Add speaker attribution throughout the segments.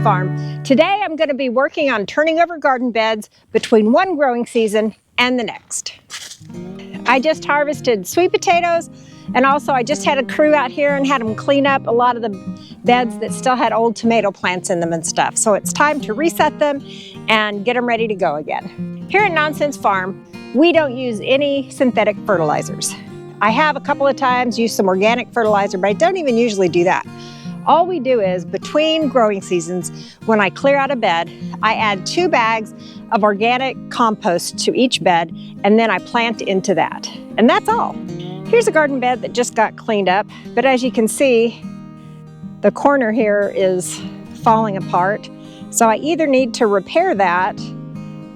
Speaker 1: Farm. Today I'm going to be working on turning over garden beds between one growing season and the next. I just harvested sweet potatoes, and also I just had a crew out here and had them clean up a lot of the beds that still had old tomato plants in them and stuff. So it's time to reset them and get them ready to go again. Here at Nonsense Farm, we don't use any synthetic fertilizers. I have a couple of times used some organic fertilizer, but I don't even usually do that. All we do is, between growing seasons, when I clear out a bed, I add 2 bags of organic compost to each bed, and then I plant into that. And that's all. Here's a garden bed that just got cleaned up, but as you can see, the corner here is falling apart. So I either need to repair that,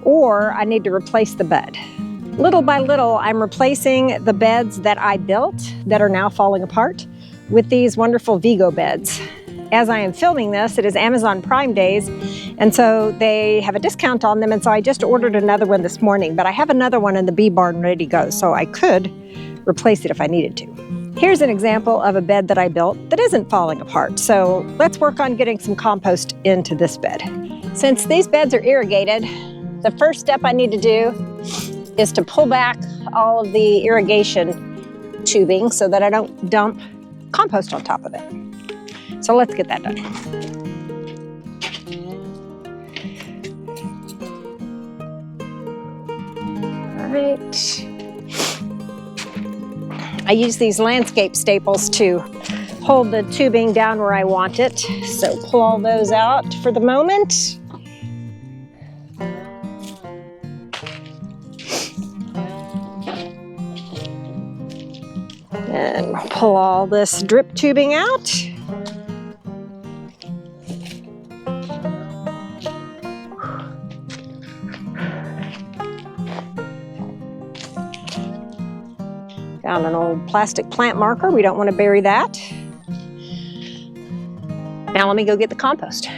Speaker 1: or I need to replace the bed. Little by little, I'm replacing the beds that I built that are now falling apart with these wonderful Vigo beds. As I am filming this, it is Amazon Prime Days, and so they have a discount on them, and so I just ordered another one this morning, but I have another one in the bee barn ready to go, so I could replace it if I needed to. Here's an example of a bed that I built that isn't falling apart, so let's work on getting some compost into this bed. Since these beds are irrigated, the first step I need to do is to pull back all of the irrigation tubing so that I don't dump compost on top of it. So let's get that done. All right. I use these landscape staples to hold the tubing down where I want it. So pull all those out for the moment. And pull all this drip tubing out. Found an old plastic plant marker. We don't want to bury that. Now let me go get the compost.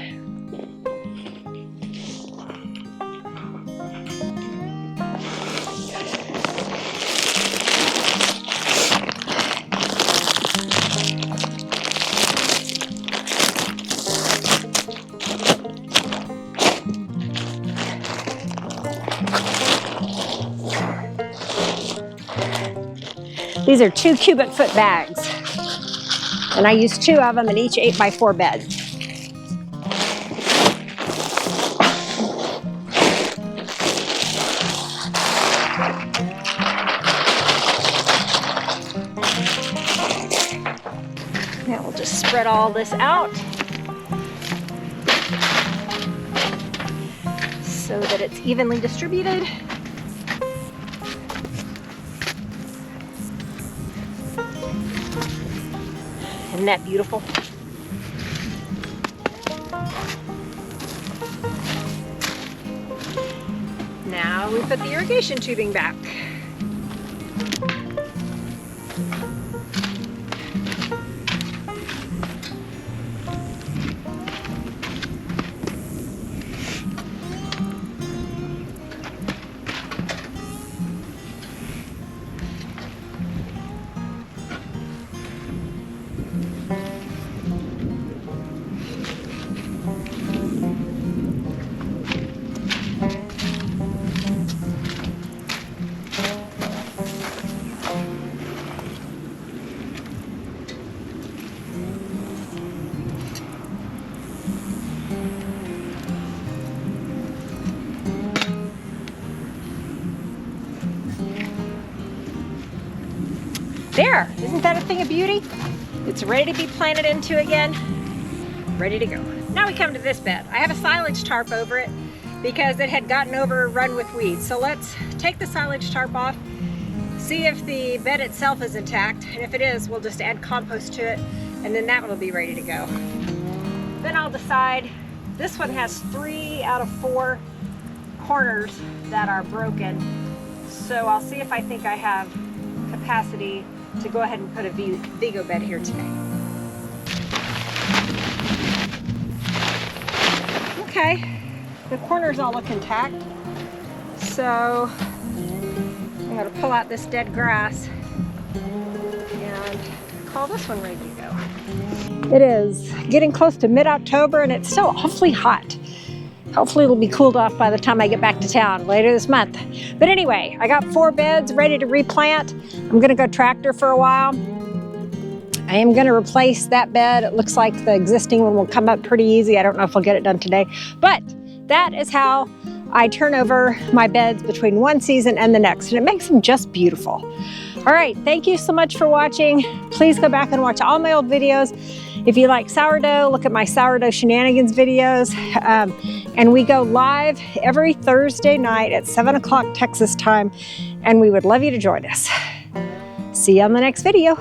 Speaker 1: These are 2 cubic foot bags, and I use 2 of them in each 8x4 bed. Now we'll just spread all this out so that it's evenly distributed. Isn't that beautiful? Now we put the irrigation tubing back. There, isn't that a thing of beauty? It's ready to be planted into again, ready to go. Now we come to this bed. I have a silage tarp over it because it had gotten overrun with weeds. So let's take the silage tarp off, see if the bed itself is intact, and if it is, we'll just add compost to it, and then that one will be ready to go. Then I'll decide, this one has 3 out of 4 corners that are broken, so I'll see if I think I have capacity to go ahead and put a Vigo bed here today. Okay, the corners all look intact, so I'm going to pull out this dead grass and call this one ready to go. It is getting close to mid-October and it's still awfully hot. Hopefully it'll be cooled off by the time I get back to town later this month. But anyway, I got 4 beds ready to replant. I'm gonna go tractor for a while. I am gonna replace that bed. It looks like the existing one will come up pretty easy. I don't know if I'll get it done today, but that is how I turn over my beds between one season and the next, and it makes them just beautiful. All right, thank you so much for watching. Please go back and watch all my old videos. If you like sourdough, look at my sourdough shenanigans videos. And we go live every Thursday night at 7 o'clock Texas time, and we would love you to join us. See you on the next video.